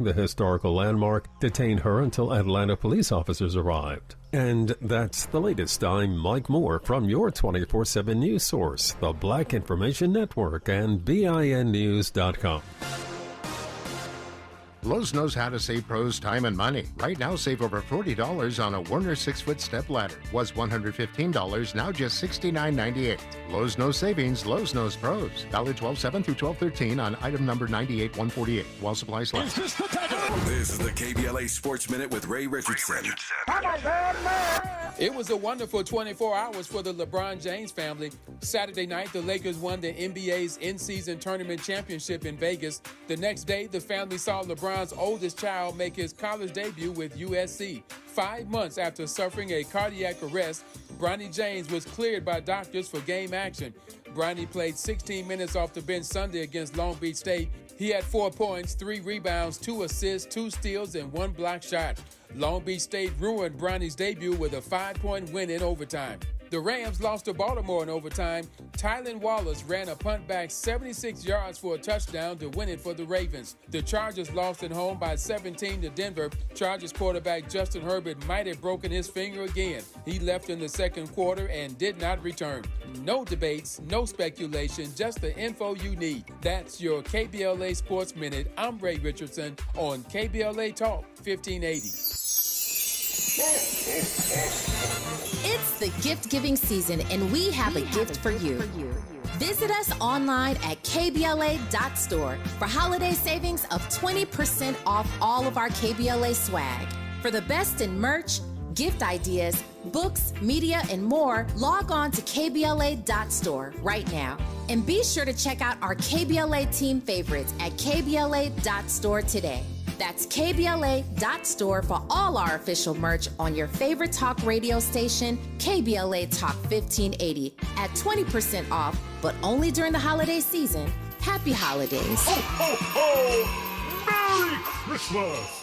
The historical landmark detained her until Atlanta police officers arrived. And that's the latest. I'm Mike Moore from your 24/7 news source, the Black Information Network and BINnews.com. Lowe's knows how to save pros time and money. Right now, save over $40 on a Werner 6-foot step ladder. Was $115, now just $69.98. Lowe's knows savings, Lowe's knows pros. Valid 12/7 through 12/13 on item number 98-148 while supplies last. This is the KBLA Sports Minute with Ray Richardson. It was a wonderful 24 hours for the LeBron James family. Saturday night, the Lakers won the NBA's in-season tournament championship in Vegas. The next day, the family saw LeBron's oldest child make his college debut with USC. 5 months after suffering a cardiac arrest, Bronny James was cleared by doctors for game action. Bronny played 16 minutes off the bench Sunday against Long Beach State. He had 4 points, 3 rebounds, 2 assists, 2 steals, and 1 block shot. Long Beach State ruined Bronny's debut with a 5-point win in overtime. The Rams lost to Baltimore in overtime. Tylan Wallace ran a punt back 76 yards for a touchdown to win it for the Ravens. The Chargers lost at home by 17 to Denver. Chargers quarterback Justin Herbert might have broken his finger again. He left in the second quarter and did not return. No debates, no speculation, just the info you need. That's your KBLA Sports Minute. I'm Ray Richardson on KBLA Talk 1580. It's the gift-giving season, and we have a gift for you. Visit us online at KBLA.store for holiday savings of 20% off all of our KBLA swag. For the best in merch, gift ideas, books, media, and more, log on to KBLA.store right now. And be sure to check out our KBLA team favorites at KBLA.store today. That's KBLA.store for all our official merch on your favorite talk radio station, KBLA Talk 1580, at 20% off, but only during the holiday season. Happy holidays. Ho, ho, ho! Merry Christmas!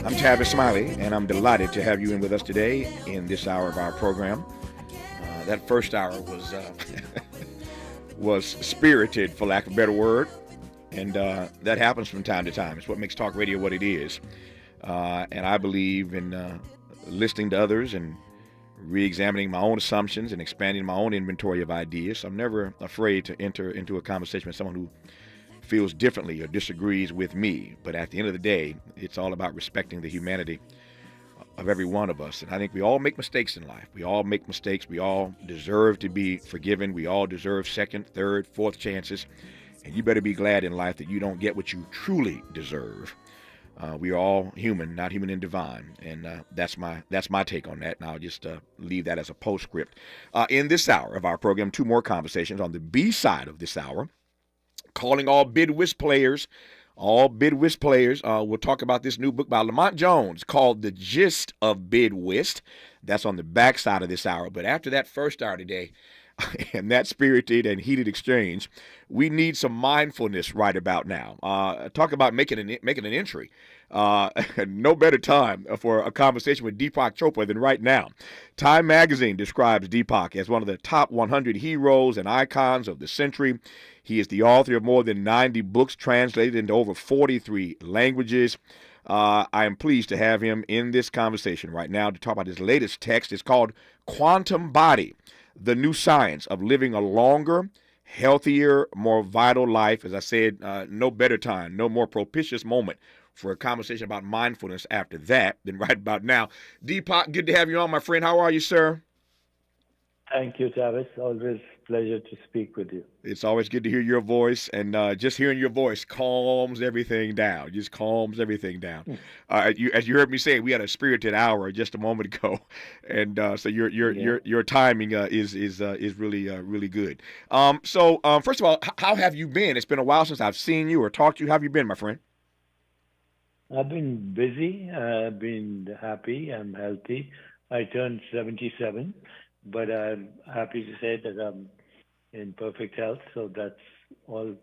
I'm Tavis Smiley, and I'm delighted to have you in with us today in this hour of our program. That first hour was was spirited, for lack of a better word, and that happens from time to time. It's what makes talk radio what it is. And I believe in listening to others and re-examining my own assumptions and expanding my own inventory of ideas. I'm never afraid to enter into a conversation with someone who feels differently or disagrees with me. But at the end of the day, it's all about respecting the humanity of every one of us. And I think we all make mistakes in life. We all make mistakes. We all deserve to be forgiven. We all deserve second, third, fourth chances. And you better be glad in life that you don't get what you truly deserve. We are all human, not human and divine. And that's my take on that. And I'll just leave that as a postscript. In this hour of our program, 2 more conversations on the B side of this hour. Calling all bid-whist players. We'll talk about this new book by Lamont Jones called The Gist of Bid-Whist. That's on the back side of this hour. But after that first hour today, and that spirited and heated exchange, we need some mindfulness right about now. Talk about making an entry. No better time for a conversation with Deepak Chopra than right now. Time magazine describes Deepak as one of the top 100 heroes and icons of the century. He is the author of more than 90 books translated into over 43 languages. I am pleased to have him in this conversation right now to talk about his latest text. It's called Quantum Body, the New Science of Living a Longer, healthier, more vital life. As I said, no better time, no more propitious moment for a conversation about mindfulness after that than right about now. Deepak, good to have you on, my friend. How are you, sir? Thank you, Tavis. Always pleasure to speak with you. It's always good to hear your voice, and just hearing your voice calms everything down. Just calms everything down. As you heard me say, we had a spirited hour just a moment ago, and so your timing is really good. First of all, how have you been? It's been a while since I've seen you or talked to you. How have you been, my friend? I've been busy. I've been happy. I'm healthy. I turned 77, but I'm happy to say that I'm in perfect health. So that's all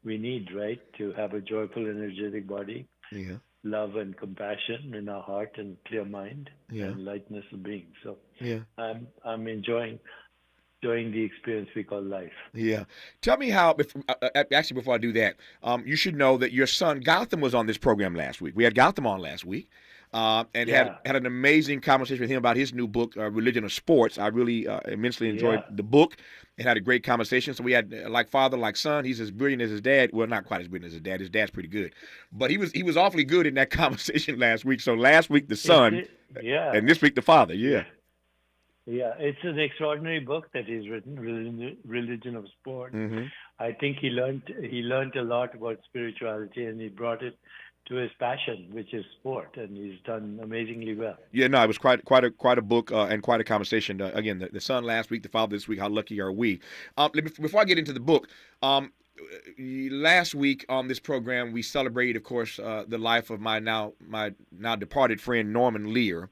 we need, right? To have a joyful, energetic body, Yeah. love and compassion in our heart, and clear mind, Yeah. and lightness of being. So Yeah. I'm enjoying the experience we call life. Yeah. Tell me how, actually, before I do that, you should know that your son, Gotham, was on this program last week. We had Gotham on last week and Yeah. had an amazing conversation with him about his new book, Religion of Sports. I really immensely enjoyed the book and had a great conversation. So we had, like father, like son. He's as brilliant as his dad. Well, not quite as brilliant as his dad. His dad's pretty good. But he was awfully good in that conversation last week. So last week, the son, and this week, the father. Yeah. Yeah, it's an extraordinary book that he's written, Religion of Sport. Mm-hmm. I think he learned a lot about spirituality, and he brought it to his passion, which is sport, and he's done amazingly well. Yeah, no, it was quite a book and quite a conversation. Again, the son last week, the father this week. How lucky are we? Before I get into the book, last week on this program we celebrated, of course, the life of my now departed friend Norman Lear,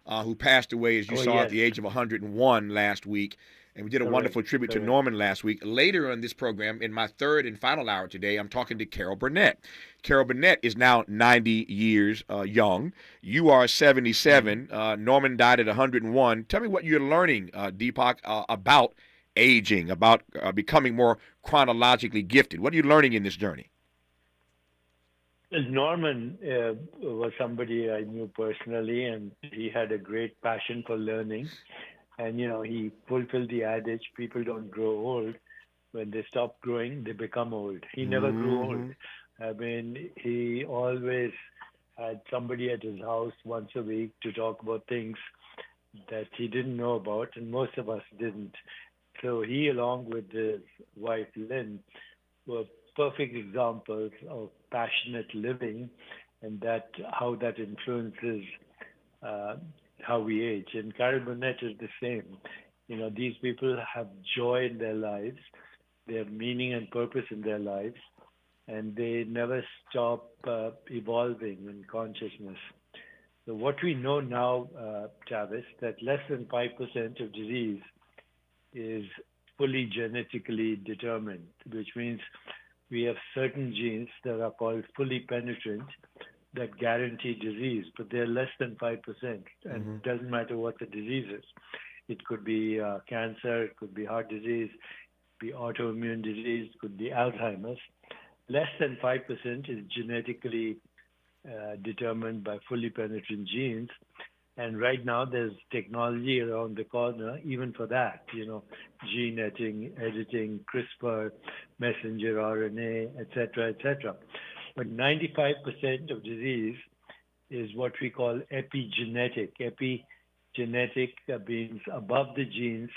who passed away, as you saw, at the age of 101 last week. And we did a wonderful tribute to Norman last week. Later in this program, in my third and final hour today, I'm talking to Carol Burnett. Carol Burnett is now 90 years young. You are 77. Norman died at 101. Tell me what you're learning, Deepak, about aging, about becoming more chronologically gifted. What are you learning in this journey? Norman was somebody I knew personally, and he had a great passion for learning. And, he fulfilled the adage, people don't grow old. When they stop growing, they become old. He never grew old. I mean, he always had somebody at his house once a week to talk about things that he didn't know about, and most of us didn't. So he, along with his wife, Lynn, were perfect examples of passionate living, and how that influences how we age. And Carol Burnett is the same. These people have joy in their lives, they have meaning and purpose in their lives, and they never stop evolving in consciousness. So what we know now, Tavis, that less than 5% of disease is fully genetically determined, which means we have certain genes that are called fully penetrant that guarantee disease, but they're less than 5%. And it doesn't matter what the disease is. It could be cancer, it could be heart disease, it could be autoimmune disease, it could be Alzheimer's. Less than 5% is genetically determined by fully penetrant genes. And right now there's technology around the corner, even for that, gene editing, CRISPR, messenger RNA, etc., etc. But 95% of disease is what we call epigenetic. Epigenetic means above the genes,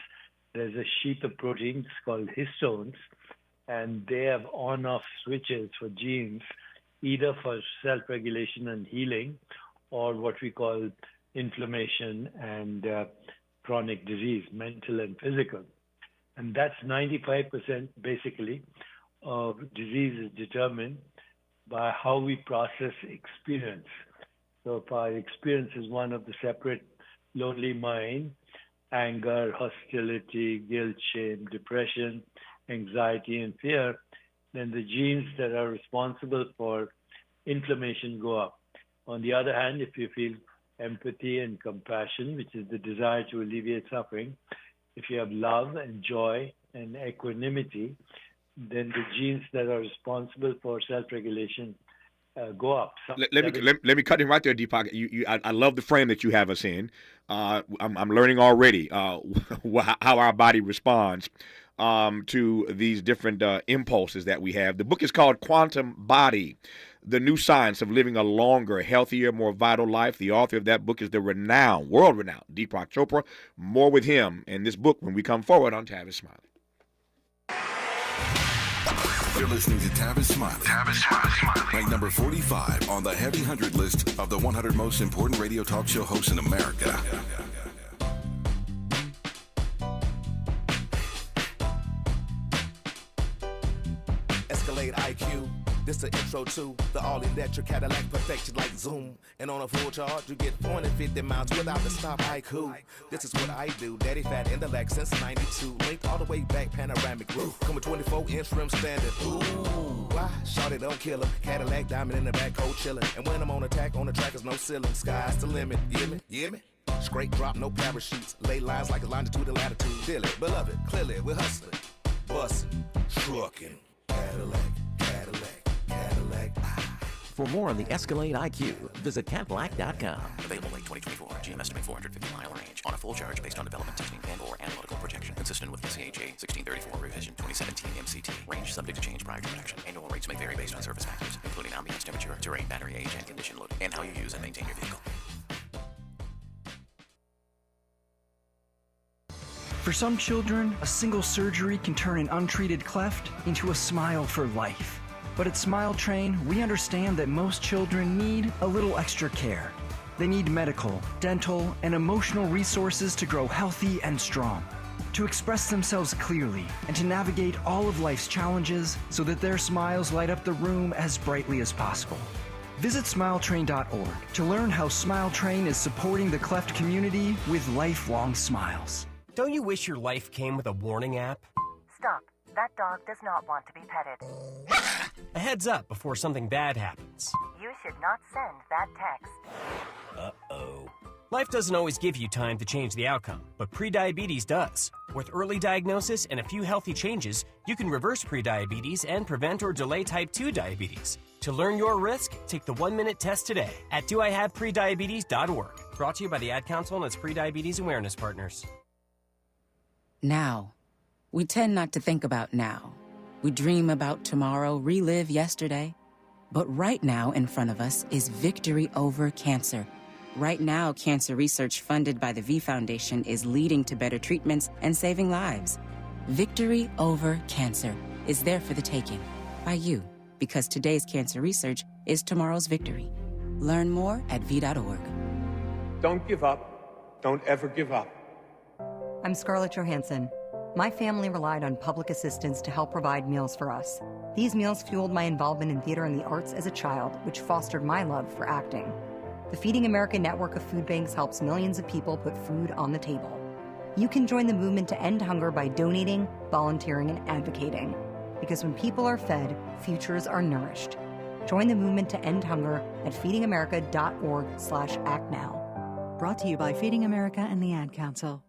there's a sheath of proteins called histones, and they have on-off switches for genes, either for self-regulation and healing, or what we call inflammation and chronic disease, mental and physical. And that's 95% basically of disease is determined by how we process experience. So if our experience is one of the separate lonely mind, anger, hostility, guilt, shame, depression, anxiety, and fear, then the genes that are responsible for inflammation go up. On the other hand, if you feel empathy and compassion, which is the desire to alleviate suffering, if you have love and joy and equanimity, then the genes that are responsible for self-regulation go up. Let me cut in right there, Deepak. I love the frame that you have us in. I'm learning already how our body responds to these different impulses that we have. The book is called Quantum Body: The New Science of Living a Longer, Healthier, More Vital Life. The author of that book is the world-renowned Deepak Chopra. More with him in this book when we come forward on Tavis Smiley. You're listening to Tavis Smiley. Tavis Smiley. Ranked number 45 on the Heavy 100 list of the 100 most important radio talk show hosts in America. Escalade IQ. This the intro to the all-electric Cadillac, perfection like Zoom. And on a full charge, you get 450 miles without the stop. Haiku. This is what I do. Daddy fat intellect since 92. Linked all the way back, panoramic roof. Coming 24-inch rim standard. Ooh, why? Shawty don't kill him. Cadillac diamond in the back, cold chillin'. And when I'm on attack, on the track is no ceiling. Sky's the limit. You hear me? You hear me? Straight drop, no parachutes. Lay lines like a longitude and latitude. Feel it, beloved, clearly we're hustling. Bustin', truckin'. Cadillac. For more on the Escalade IQ, visit Cadillac.com. Available late 2024. GM estimate 450-mile range. On a full charge based on development testing and/or analytical projection. Consistent with the CHA 1634 revision 2017 MCT. Range subject to change prior to production. Annual rates may vary based on service factors, including ambience, temperature, terrain, battery age, and condition loading, and how you use and maintain your vehicle. For some children, a single surgery can turn an untreated cleft into a smile for life. But at Smile Train, we understand that most children need a little extra care. They need medical, dental, and emotional resources to grow healthy and strong, to express themselves clearly, and to navigate all of life's challenges so that their smiles light up the room as brightly as possible. Visit SmileTrain.org to learn how Smile Train is supporting the cleft community with lifelong smiles. Don't you wish your life came with a warning app? Stop. That dog does not want to be petted. A heads up before something bad happens. You should not send that text. Uh-oh. Life doesn't always give you time to change the outcome, but prediabetes does. With early diagnosis and a few healthy changes, you can reverse prediabetes and prevent or delay type 2 diabetes. To learn your risk, take the 1-minute test today at doihaveprediabetes.org. Brought to you by the Ad Council and its prediabetes awareness partners. Now. We tend not to think about now. We dream about tomorrow, relive yesterday. But right now in front of us is victory over cancer. Right now, cancer research funded by the V Foundation is leading to better treatments and saving lives. Victory over cancer is there for the taking by you, because today's cancer research is tomorrow's victory. Learn more at V.org. Don't give up. Don't ever give up. I'm Scarlett Johansson. My family relied on public assistance to help provide meals for us. These meals fueled my involvement in theater and the arts as a child, which fostered my love for acting. The Feeding America network of food banks helps millions of people put food on the table. You can join the movement to end hunger by donating, volunteering, and advocating. Because when people are fed, futures are nourished. Join the movement to end hunger at feedingamerica.org/actnow. Brought to you by Feeding America and the Ad Council.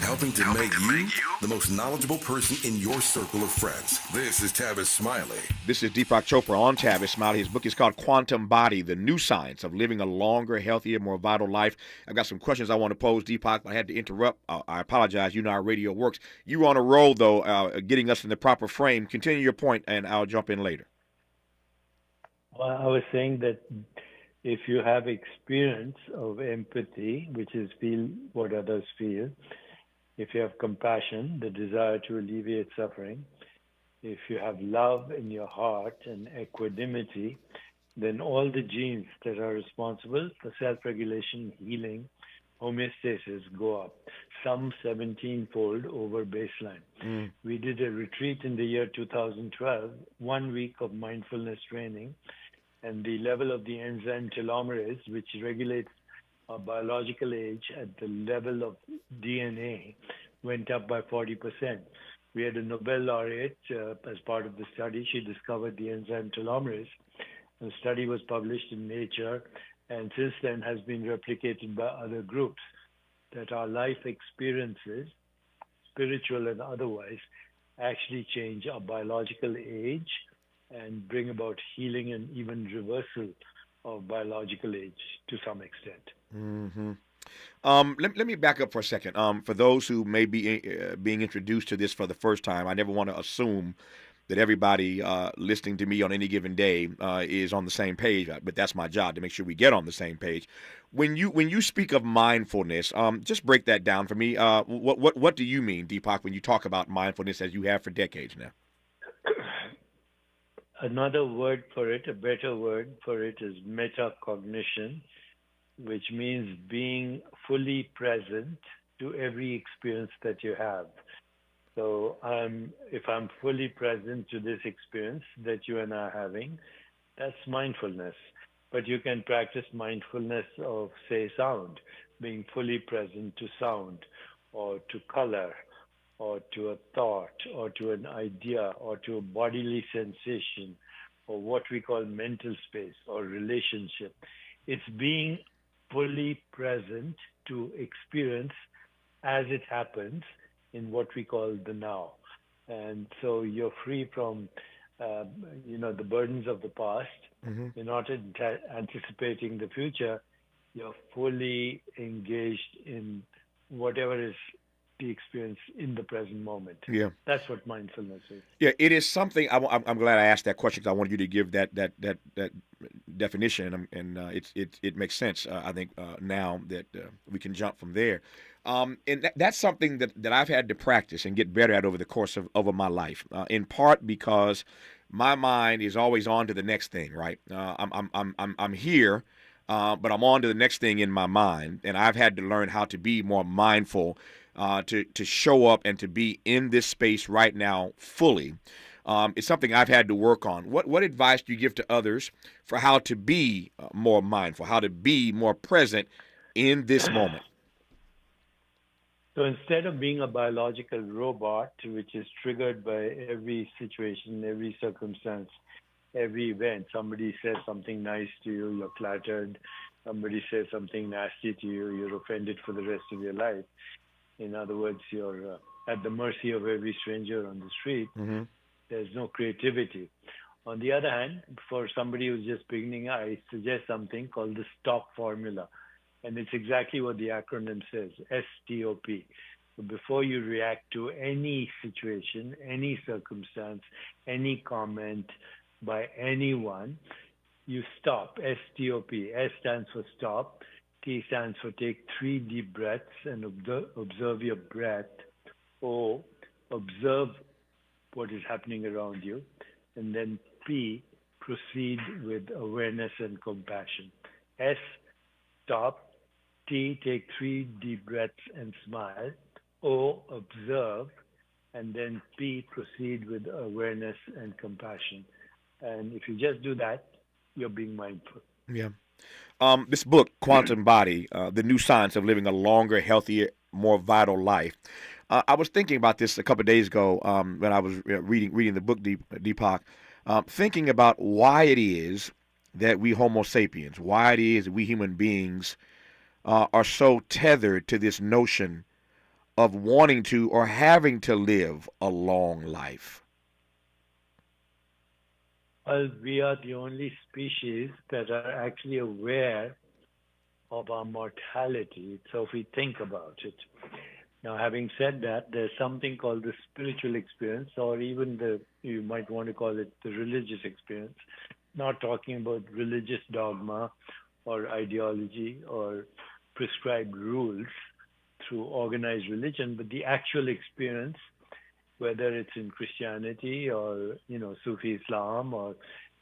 Helping to make you the most knowledgeable person in your circle of friends. This is Tavis Smiley. This is Deepak Chopra on Tavis Smiley. His book is called Quantum Body: The New Science of Living a Longer, Healthier, More Vital Life. I've got some questions I want to pose, Deepak, but I had to interrupt. I apologize. You know how radio works. You're on a roll, though, getting us in the proper frame. Continue your point, and I'll jump in later. Well, I was saying that if you have experience of empathy, which is feel what others feel, if you have compassion, the desire to alleviate suffering, if you have love in your heart and equanimity, then all the genes that are responsible for self-regulation, healing, homeostasis go up, some 17-fold over baseline. We did a retreat in the year 2012, 1 week of mindfulness training, and the level of the enzyme telomerase, which regulates our biological age at the level of DNA, went up by 40%. We had a Nobel laureate as part of the study. She discovered the enzyme telomerase. The study was published in Nature, and since then has been replicated by other groups, that our life experiences, spiritual and otherwise, actually change our biological age and bring about healing and even reversal of biological age to some extent. Mm-hmm. Let me back up for a second. For those who may be being introduced to this for the first time, I never want to assume that everybody listening to me on any given day is on the same page, but that's my job to make sure we get on the same page. When you speak of mindfulness, just break that down for me. What do you mean, Deepak, when you talk about mindfulness as you have for decades now? Another word for it, a better word for it, is metacognition, which means being fully present to every experience that you have. So if I'm fully present to this experience that you and I are having, that's mindfulness. But you can practice mindfulness of, say, sound, being fully present to sound or to color or to a thought or to an idea or to a bodily sensation or what we call mental space or relationship. It's being fully present to experience as it happens in what we call the now. And so you're free from, the burdens of the past. Mm-hmm. You're not anticipating the future. You're fully engaged in whatever is the experience in the present moment. Yeah. That's what mindfulness is. Yeah, it is something. I'm glad I asked that question because I wanted you to give that definition, and it makes sense. I think now that we can jump from there, and that's something that I've had to practice and get better at over the course of my life. In part because my mind is always on to the next thing. Right? I'm here. But I'm on to the next thing in my mind, and I've had to learn how to be more mindful, to show up and to be in this space right now fully. It's something I've had to work on. What advice do you give to others for how to be more mindful, how to be more present in this moment? So instead of being a biological robot, which is triggered by every situation, every circumstance, every event, somebody says something nice to you, you're flattered. Somebody says something nasty to you, you're offended for the rest of your life. In other words, you're at the mercy of every stranger on the street. Mm-hmm. There's no creativity. On the other hand, for somebody who's just beginning, I suggest something called the STOP formula. And it's exactly what the acronym says, STOP. So before you react to any situation, any circumstance, any comment by anyone, you stop, STOP. S stands for stop. T stands for take 3 deep breaths and observe your breath. O, observe what is happening around you. And then P, proceed with awareness and compassion. S, stop. T, take 3 deep breaths and smile. O, observe. And then P, proceed with awareness and compassion. And if you just do that, you're being mindful. Yeah. This book, Quantum Body, The New Science of Living a Longer, Healthier, More Vital Life. I was thinking about this a couple of days ago when I was reading the book, Deepak, thinking about why it is that we Homo sapiens, why it is that we human beings are so tethered to this notion of wanting to or having to live a long life. Well, we are the only species that are actually aware of our mortality. So if we think about it. Now, having said that, there's something called the spiritual experience, or even you might want to call it the religious experience. Not talking about religious dogma or ideology or prescribed rules through organized religion, but the actual experience, whether it's in Christianity or, Sufi Islam or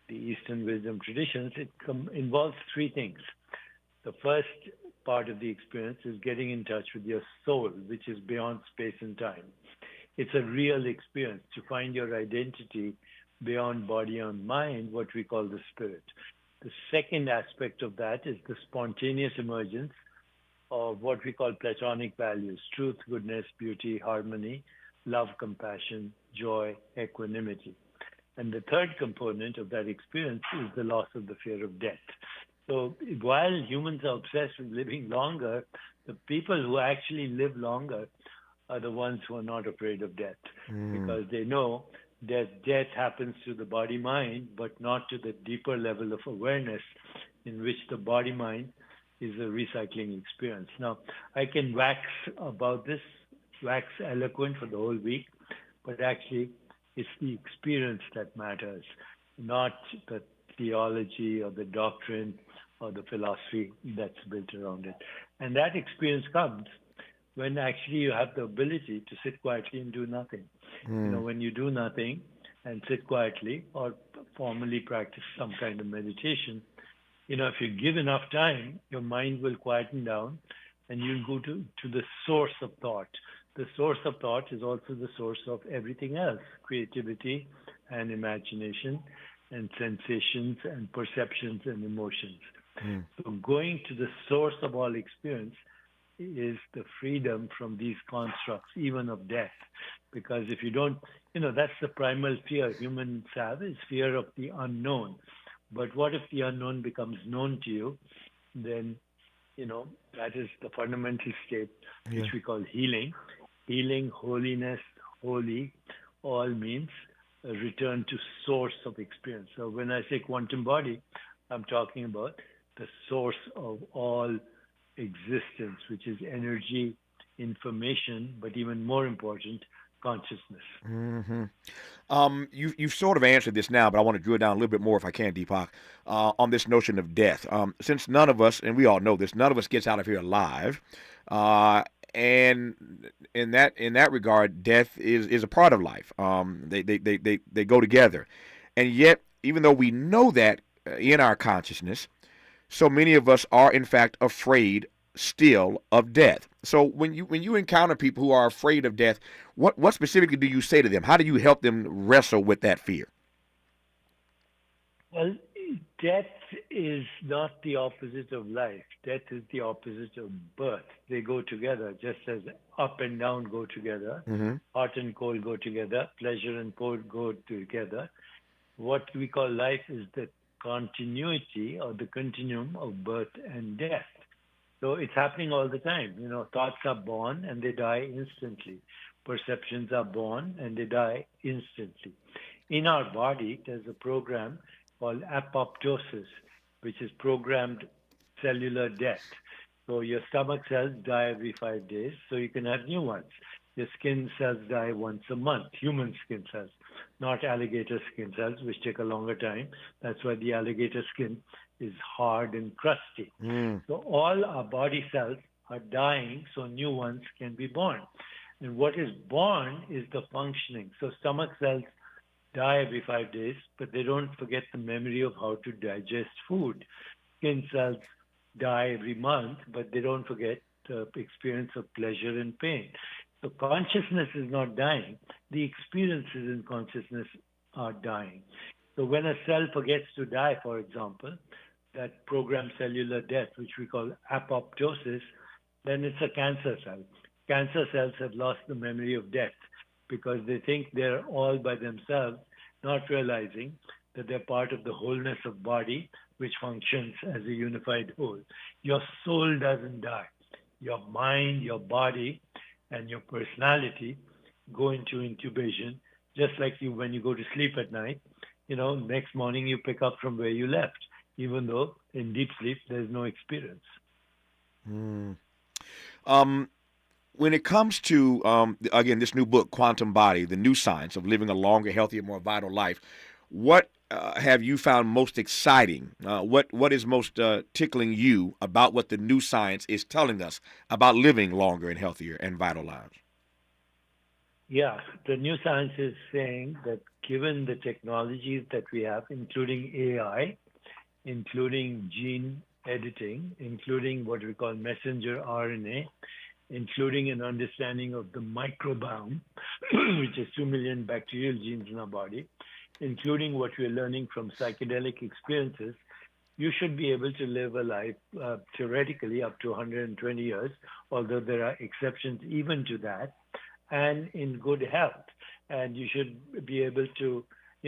the Eastern wisdom traditions, it involves 3 things. The first part of the experience is getting in touch with your soul, which is beyond space and time. It's a real experience to find your identity beyond body and mind, what we call the spirit. The second aspect of that is the spontaneous emergence of what we call Platonic values: truth, goodness, beauty, harmony, love, compassion, joy, equanimity. And the third component of that experience is the loss of the fear of death. So while humans are obsessed with living longer, the people who actually live longer are the ones who are not afraid of death, because they know that death happens to the body-mind, but not to the deeper level of awareness in which the body-mind is a recycling experience. Now, I can wax about this, wax eloquent for the whole week, but actually it's the experience that matters, not the theology or the doctrine or the philosophy that's built around it. And that experience comes when actually you have the ability to sit quietly and do nothing. When you do nothing and sit quietly or formally practice some kind of meditation, if you give enough time, your mind will quieten down and you'll go to the source of thought. The source of thought is also the source of everything else, creativity and imagination and sensations and perceptions and emotions. So going to the source of all experience is the freedom from these constructs, even of death. Because if you don't, that's the primal fear humans have, is fear of the unknown. But what if the unknown becomes known to you? Then, that is the fundamental state, which we call healing. Healing, holiness, holy, all means a return to source of experience. So when I say quantum body, I'm talking about the source of all existence, which is energy, information, but even more important, consciousness. You've sort of answered this now, but I want to drill down a little bit more, if I can, Deepak, on this notion of death. Since none of us, and we all know this, none of us gets out of here alive, and in that regard, death is a part of life. They go together, and yet, even though we know that in our consciousness, so many of us are in fact afraid still of death. So when you encounter people who are afraid of death, what specifically do you say to them? How do you help them wrestle with that fear? Well, death is not the opposite of life. Death is the opposite of birth. They go together, just as up and down go together, hot and cold go together, pleasure and pain go together. What we call life is the continuity or the continuum of birth and death. So it's happening all the time. Thoughts are born and they die instantly. Perceptions are born and they die instantly. In our body, there's a program called apoptosis, which is programmed cellular death. So your stomach cells die every 5 days, so you can have new ones. Your skin cells die once a month, human skin cells, not alligator skin cells, which take a longer time. That's why the alligator skin is hard and crusty. So all our body cells are dying so new ones can be born. And what is born is the functioning. So stomach cells die every 5 days, but they don't forget the memory of how to digest food. Skin cells die every month, but they don't forget the experience of pleasure and pain. So consciousness is not dying. The experiences in consciousness are dying. So when a cell forgets to die, for example, that programmed cellular death, which we call apoptosis, then it's a cancer cell. Cancer cells have lost the memory of death because they think they're all by themselves, not realizing that they're part of the wholeness of body, which functions as a unified whole. Your soul doesn't die. Your mind, your body, and your personality go into incubation, just like when you go to sleep at night. Next morning you pick up from where you left, even though in deep sleep there's no experience. When it comes to, again, this new book, Quantum Body, the new science of living a longer, healthier, more vital life, what have you found most exciting? What is most tickling you about what the new science is telling us about living longer and healthier and vital lives? Yeah, the new science is saying that given the technologies that we have, including AI, including gene editing, including what we call messenger RNA, including an understanding of the microbiome, which is 2 million bacterial genes in our body, including what we're learning from psychedelic experiences, you should be able to live a life theoretically up to 120 years, although there are exceptions even to that, and in good health. And you should be able to,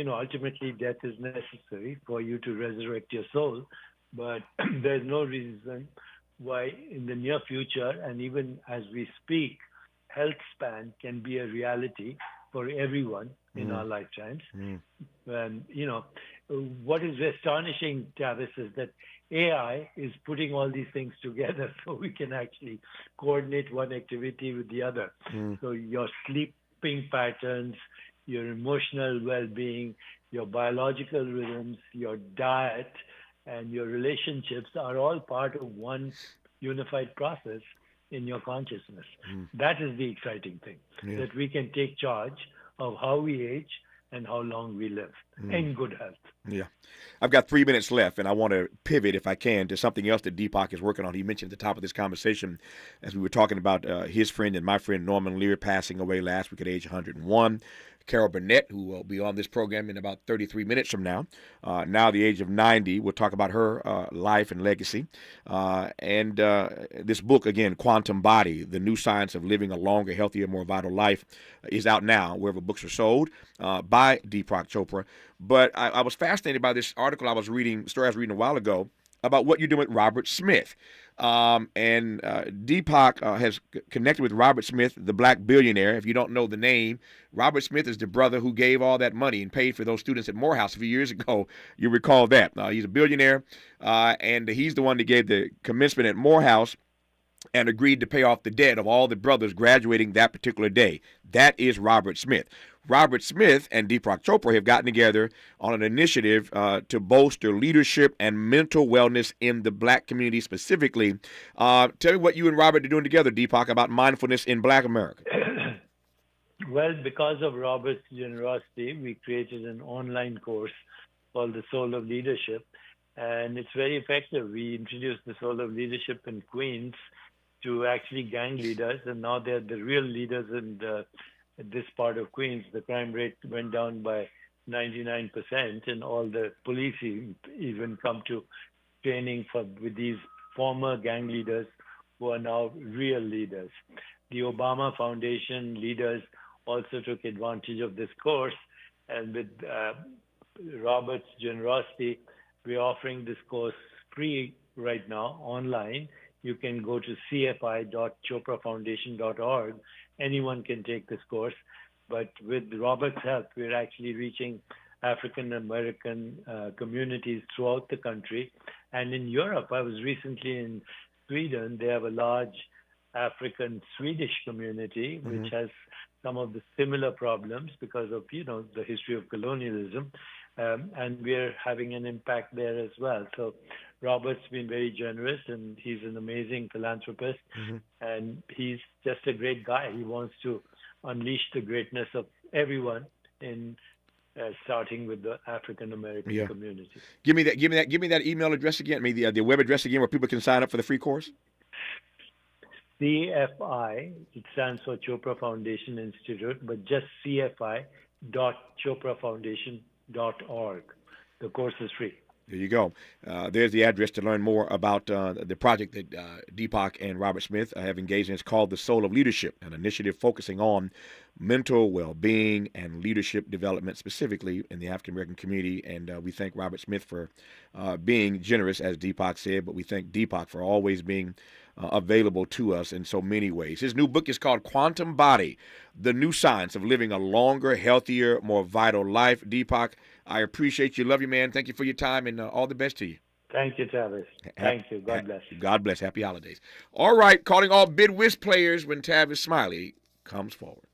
ultimately death is necessary for you to resurrect your soul, but there's no reason why in the near future, and even as we speak, health span can be a reality for everyone in our lifetimes. And, what is astonishing, Tavis, is that AI is putting all these things together so we can actually coordinate one activity with the other. So your sleeping patterns, your emotional well-being, your biological rhythms, your diet, and your relationships are all part of one unified process in your consciousness. That is the exciting thing, that we can take charge of how we age and how long we live in good health. Yeah. I've got 3 minutes left, and I want to pivot, if I can, to something else that Deepak is working on. He mentioned at the top of this conversation, as we were talking about his friend and my friend Norman Lear passing away last week at age 101. Carol Burnett, who will be on this program in about 33 minutes from now, now the age of 90. We'll talk about her life and legacy. And this book, again, Quantum Body, The New Science of Living a Longer, Healthier, More Vital Life, is out now wherever books are sold by Deepak Chopra. But I was fascinated by this article I was reading a while ago about what you're doing with Robert Smith. And Deepak has connected with Robert Smith, the black billionaire. If you don't know the name, Robert Smith is the brother who gave all that money and paid for those students at Morehouse a few years ago. You recall that. He's a billionaire, and he's the one that gave the commencement at Morehouse and agreed to pay off the debt of all the brothers graduating that particular day. That is Robert Smith. Robert Smith and Deepak Chopra have gotten together on an initiative to bolster leadership and mental wellness in the black community specifically. Tell me what you and Robert are doing together, Deepak, about mindfulness in black America. Well, because of Robert's generosity, we created an online course called The Soul of Leadership, and it's very effective. We introduced the Soul of Leadership in Queens to actually gang leaders, and now they're the real leaders in this part of Queens. The crime rate went down by 99%, and all the police even come to training with these former gang leaders who are now real leaders. The Obama Foundation leaders also took advantage of this course, and with Robert's generosity, we're offering this course free right now online. You can go to cfi.choprafoundation.org. Anyone can take this course. But with Robert's help, we're actually reaching African-American communities throughout the country. And in Europe, I was recently in Sweden. They have a large African-Swedish community, which has some of the similar problems because of, the history of colonialism. And we're having an impact there as well. So Robert's been very generous, and he's an amazing philanthropist, and he's just a great guy. He wants to unleash the greatness of everyone, in starting with the African American community. Give me that email address again. The web address again, where people can sign up for the free course. CFI, it stands for Chopra Foundation Institute, but just cfi.choprafoundation.org. The course is free. There you go. There's the address to learn more about the project that Deepak and Robert Smith have engaged in. It's called The Soul of Leadership, an initiative focusing on mental well-being and leadership development, specifically in the African-American community. And we thank Robert Smith for being generous, as Deepak said, but we thank Deepak for always being available to us in so many ways. His new book is called Quantum Body, The New Science of Living a Longer, Healthier, More Vital Life. Deepak, I appreciate you. Love you, man. Thank you for your time, and all the best to you. Thank you, Tavis. Thank you. God bless. God bless. Happy holidays. All right, calling all bid whist players when Tavis Smiley comes forward.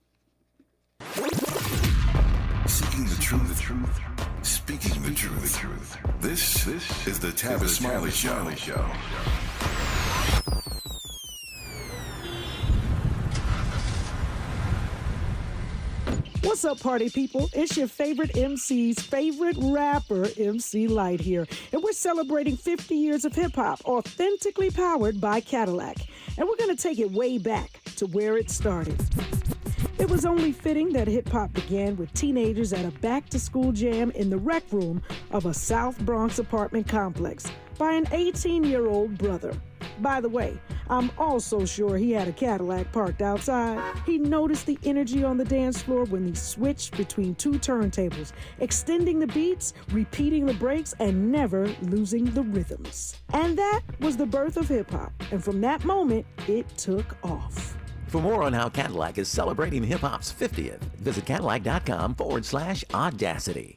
Seeking the truth, speaking the truth. This is the Tavis Smiley Show. What's up, party people? It's your favorite MC's favorite rapper, MC Light here. And we're celebrating 50 years of hip-hop, authentically powered by Cadillac. And we're going to take it way back to where it started. It was only fitting that hip-hop began with teenagers at a back-to-school jam in the rec room of a South Bronx apartment complex by an 18-year-old brother. By the way, I'm also sure he had a Cadillac parked outside. He noticed the energy on the dance floor when he switched between two turntables, extending the beats, repeating the breaks, and never losing the rhythms. And that was the birth of hip-hop. And from that moment, it took off. For more on how Cadillac is celebrating hip-hop's 50th, visit Cadillac.com/audacity.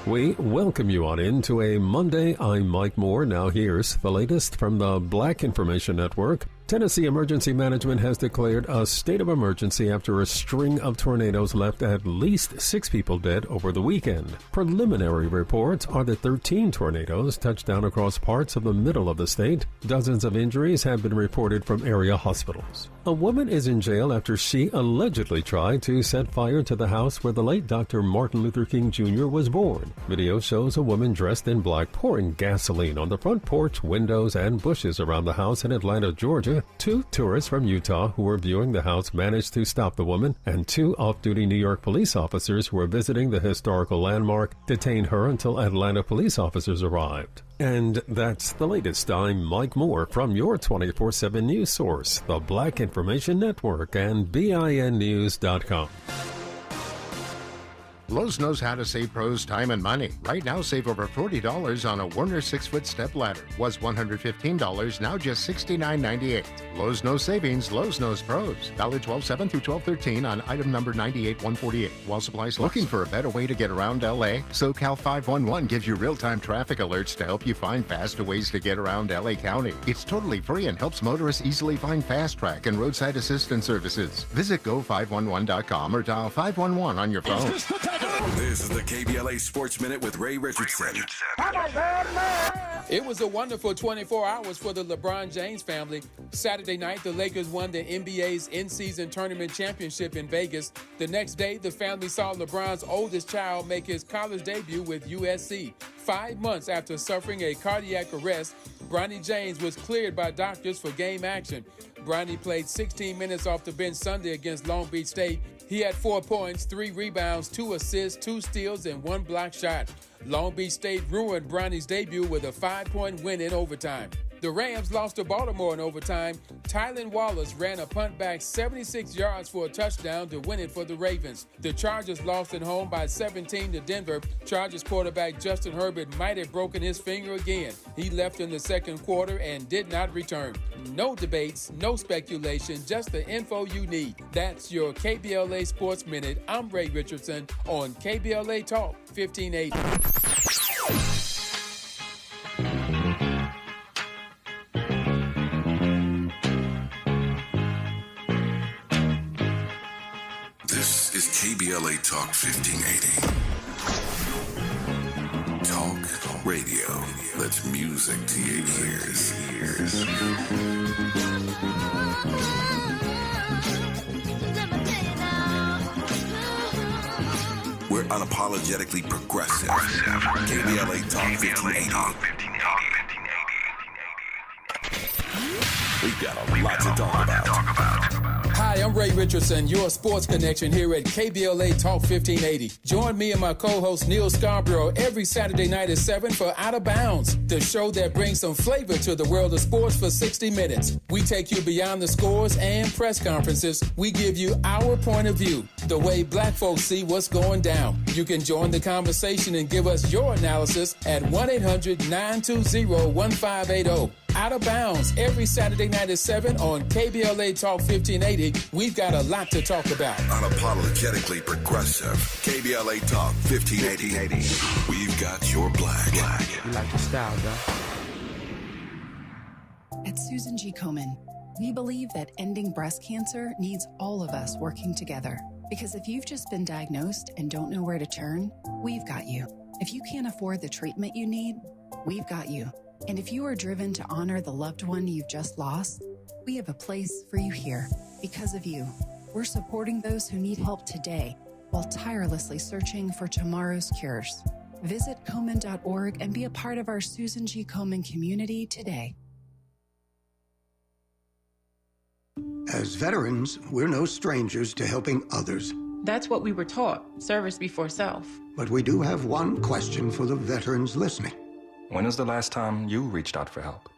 We welcome you on into a Monday. I'm Mike Moore. Now here's the latest from the Black Information Network. Tennessee Emergency Management has declared a state of emergency after a string of tornadoes left at least 6 people dead over the weekend. Preliminary reports are that 13 tornadoes touched down across parts of the middle of the state. Dozens of injuries have been reported from area hospitals. A woman is in jail after she allegedly tried to set fire to the house where the late Dr. Martin Luther King Jr. was born. Video shows a woman dressed in black pouring gasoline on the front porch, windows, and bushes around the house in Atlanta, Georgia. 2 tourists from Utah who were viewing the house managed to stop the woman, and 2 off-duty New York police officers who were visiting the historical landmark detained her until Atlanta police officers arrived. And that's the latest. I'm Mike Moore from your 24/7 news source, the Black Information Network and BINnews.com. Lowe's knows how to save pros time and money. Right now, save over $40 on a Werner 6-foot step ladder. Was $115, now just $69.98. Lowe's knows savings, Lowe's knows pros. Valid 12/7 through 12/13 on item number 98-148. While supplies last. Looking for a better way to get around LA? SoCal 511 gives you real-time traffic alerts to help you find faster ways to get around LA County. It's totally free and helps motorists easily find fast track and roadside assistance services. Visit go511.com or dial 511 on your phone. This is the KBLA Sports Minute with Ray Richardson. It was a wonderful 24 hours for the LeBron James family. Saturday night, the Lakers won the NBA's in-season tournament championship in Vegas. The next day, the family saw LeBron's oldest child make his college debut with USC. 5 months after suffering a cardiac arrest, Bronny James was cleared by doctors for game action. Bronny played 16 minutes off the bench Sunday against Long Beach State. He had 4 points, 3 rebounds, 2 assists, 2 steals, and 1 block shot. Long Beach State ruined Bronny's debut with a 5-point win in overtime. The Rams lost to Baltimore in overtime. Tylan Wallace ran a punt back 76 yards for a touchdown to win it for the Ravens. The Chargers lost at home by 17 to Denver. Chargers quarterback Justin Herbert might have broken his finger again. He left in the second quarter and did not return. No debates, no speculation, just the info you need. That's your KBLA Sports Minute. I'm Ray Richardson on KBLA Talk 1580. This is KBLA Talk 1580. Talk radio. That's music to your ears. We're unapologetically progressive. KBLA Talk 1580. We've got a lot to talk about. Hi, I'm Ray Richardson, your sports connection here at KBLA Talk 1580. Join me and my co-host Neil Scarborough every Saturday night at 7 for Out of Bounds, the show that brings some flavor to the world of sports for 60 minutes. We take you beyond the scores and press conferences. We give you our point of view, the way black folks see what's going down. You can join the conversation and give us your analysis at 1-800-920-1580. Out of Bounds every Saturday night at 7 on KBLA Talk 1580. We've got a lot to talk about. Unapologetically progressive. KBLA Talk 1580. We've got your black. You like the style, though? At Susan G. Komen, we believe that ending breast cancer needs all of us working together. Because if you've just been diagnosed and don't know where to turn, we've got you. If you can't afford the treatment you need, we've got you. And if you are driven to honor the loved one you've just lost, we have a place for you here. Because of you, we're supporting those who need help today while tirelessly searching for tomorrow's cures. Visit Komen.org and be a part of our Susan G. Komen community today. As veterans, we're no strangers to helping others. That's what we were taught, service before self. But we do have one question for the veterans listening. When was the last time you reached out for help?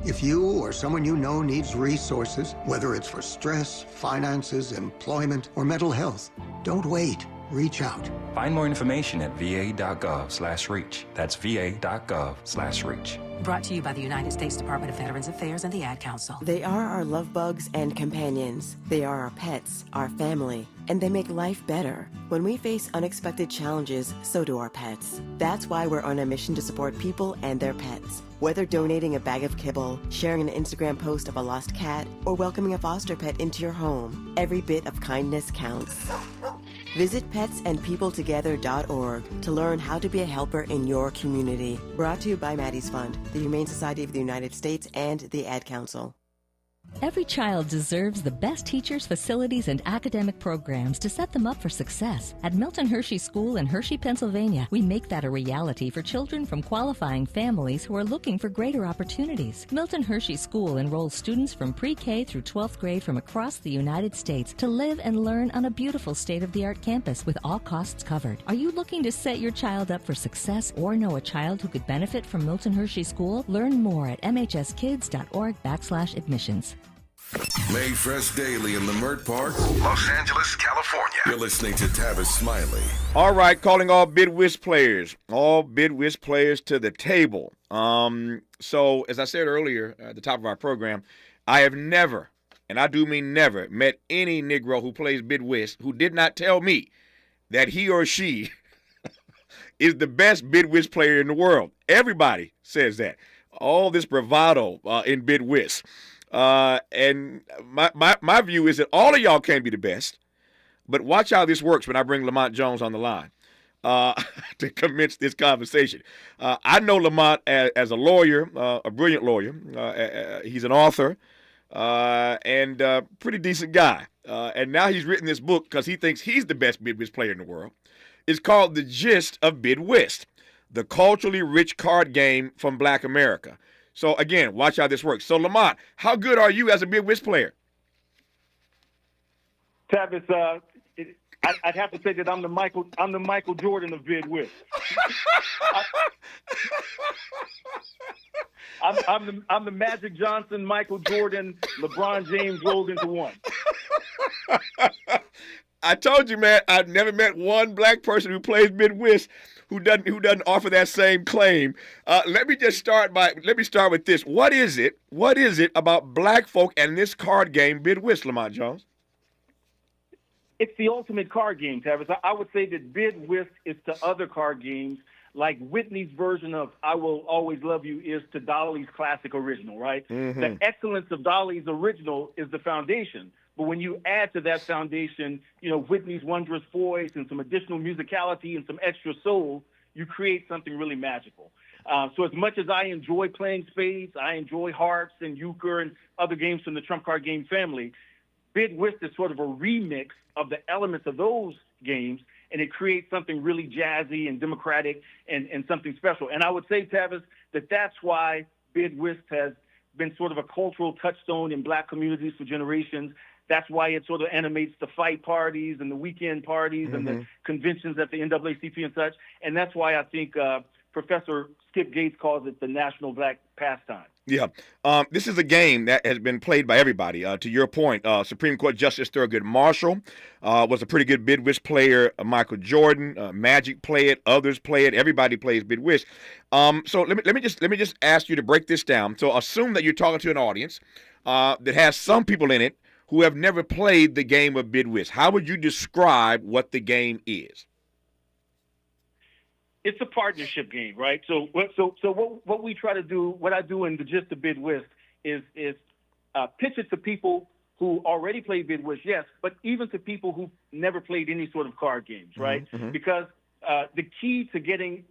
If you or someone you know needs resources, whether it's for stress, finances, employment, or mental health, don't wait. Reach out. Find more information at va.gov/reach. That's va.gov/reach. Brought to you by the United States Department of Veterans Affairs and the Ad Council. They are our love bugs and companions. They are our pets, our family, and they make life better. When we face unexpected challenges, so do our pets. That's why we're on a mission to support people and their pets. Whether donating a bag of kibble, sharing an Instagram post of a lost cat, or welcoming a foster pet into your home, every bit of kindness counts. Visit petsandpeopletogether.org to learn how to be a helper in your community. Brought to you by Maddie's Fund, the Humane Society of the United States, and the Ad Council. Every child deserves the best teachers, facilities, and academic programs to set them up for success. At Milton Hershey School in Hershey, Pennsylvania, we make that a reality for children from qualifying families who are looking for greater opportunities. Milton Hershey School enrolls students from pre-K through 12th grade from across the United States to live and learn on a beautiful state-of-the-art campus with all costs covered. Are you looking to set your child up for success or know a child who could benefit from Milton Hershey School? Learn more at mhskids.org/admissions. Made fresh daily in Leimert Park, Los Angeles, California. You're listening to Tavis Smiley. All right, calling all Bidwest players to the table. So as I said earlier at the top of our program, I have never, and I do mean never, met any Negro who plays Bidwest who did not tell me that he or she is the best Bidwest player in the world. Everybody says that. All this bravado in Bidwest. And my view is that all of y'all can be the best, but watch how this works when I bring Lamont Jones on the line to commence this conversation. I know Lamont as a lawyer, a brilliant lawyer. He's an author and a pretty decent guy. And now he's written this book because he thinks he's the best Bidwest player in the world. It's called The Gist of Bidwest, the culturally rich card game from Black America. So, again, watch how this works. So, Lamont, how good are you as a Bidwest player? Tavis, I'd have to say that I'm the Michael Jordan of Bidwest. I'm the Magic Johnson, Michael Jordan, LeBron James rolled into one. I told you, man, I've never met one black person who plays Bidwest who doesn't offer that same claim. Let me start with this. What is it about black folk and this card game, Bidwest, Lamont Jones? It's the ultimate card game, Tavis. I would say that Bidwest is to other card games like Whitney's version of I Will Always Love You is to Dolly's classic original, right? Mm-hmm. The excellence of Dolly's original is the foundation. But when you add to that foundation, Whitney's wondrous voice and some additional musicality and some extra soul, you create something really magical. So as much as I enjoy playing spades, I enjoy hearts and euchre and other games from the trump card game family, Bidwest is sort of a remix of the elements of those games, and it creates something really jazzy and democratic and something special. And I would say, Tavis, that's why Bidwest has been sort of a cultural touchstone in black communities for generations. That's why it sort of animates the fight parties and the weekend parties and the conventions at the NAACP and such. And that's why I think Professor Skip Gates calls it the national black pastime. Yeah. This is a game that has been played by everybody. To your point, Supreme Court Justice Thurgood Marshall was a pretty good Bidwest player. Michael Jordan, Magic play it. Others play it. Everybody plays Bidwest. So let me just ask you to break this down. So assume that you're talking to an audience that has some people in it who have never played the game of Bidwest. How would you describe what the game is? It's a partnership game, right? So what we try to do, what I do in the Gist of Bidwest is pitch it to people who already play Bidwest, yes, but even to people who never played any sort of card games, right? Mm-hmm. Because the key to getting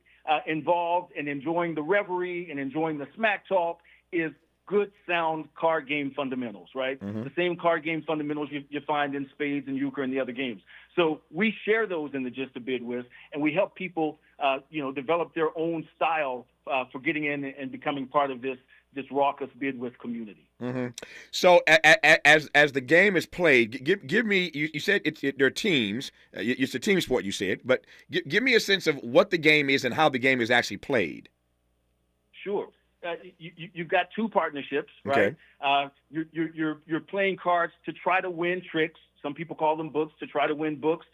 involved and enjoying the revelry and enjoying the smack talk is good, sound card game fundamentals, right? Mm-hmm. The same card game fundamentals you find in spades and euchre and the other games. So we share those in the Gist of Bidwest, and we help people, develop their own style for getting in and becoming part of this raucous Bidwest community. Mm-hmm. So as the game is played, give me, you said they're teams. It's a team sport, you said, but give me a sense of what the game is and how the game is actually played. Sure. You've got two partnerships, right? Okay. You're playing cards to try to win tricks. Some people call them books, to try to win books.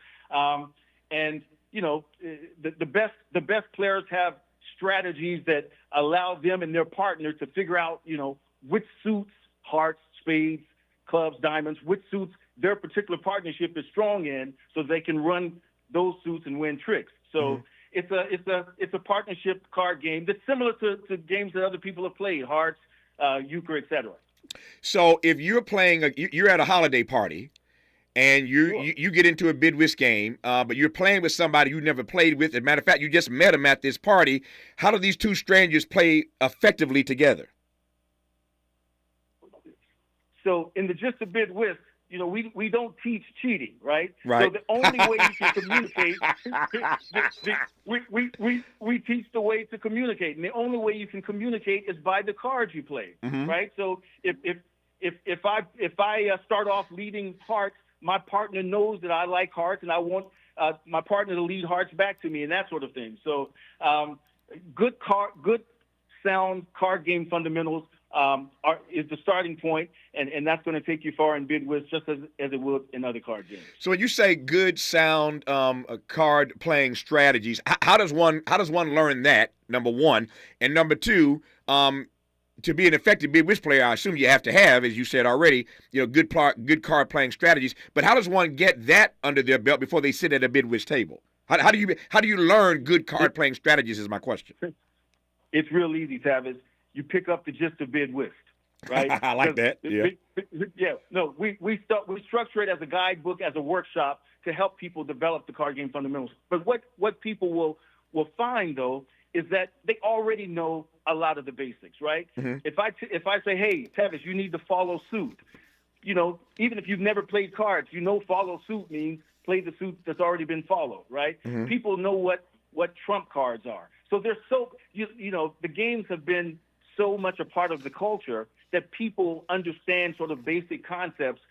And, the best players have strategies that allow them and their partner to figure out, which suits, hearts, spades, clubs, diamonds, which suits their particular partnership is strong in, so they can run those suits and win tricks. So it's a partnership card game that's similar to games that other people have played, hearts, euchre, etc. So if you're playing, you're at a holiday party, and you get into a bid whist game, but you're playing with somebody you never played with. As a matter of fact, you just met them at this party. How do these two strangers play effectively together? So in the Just a Bid Whist, we don't teach cheating, right? Right. So the only way you can communicate, we teach the way to communicate, and the only way you can communicate is by the cards you play, right? So if I start off leading hearts, my partner knows that I like hearts, and I want my partner to lead hearts back to me, and that sort of thing. So good sound card game fundamentals is the starting point, and that's going to take you far in bid whist just as it would in other card games. So when you say good sound card playing strategies, how does one learn that? Number one, and number two, to be an effective bid whist player, I assume you have to have, as you said already, good card playing strategies. But how does one get that under their belt before they sit at a bid whist table? How do you learn good card playing strategies? Is my question. It's real easy, Tavis. You pick up the Just a Bid Whist, right? I like that. Yeah. We structure it as a guidebook, as a workshop to help people develop the card game fundamentals. But what people will find though is that they already know a lot of the basics, right? If I say, hey, Tavis, you need to follow suit, even if you've never played cards, follow suit means play the suit that's already been followed, right? People know what trump cards are. So they're the games have been so much a part of the culture that people understand sort of basic concepts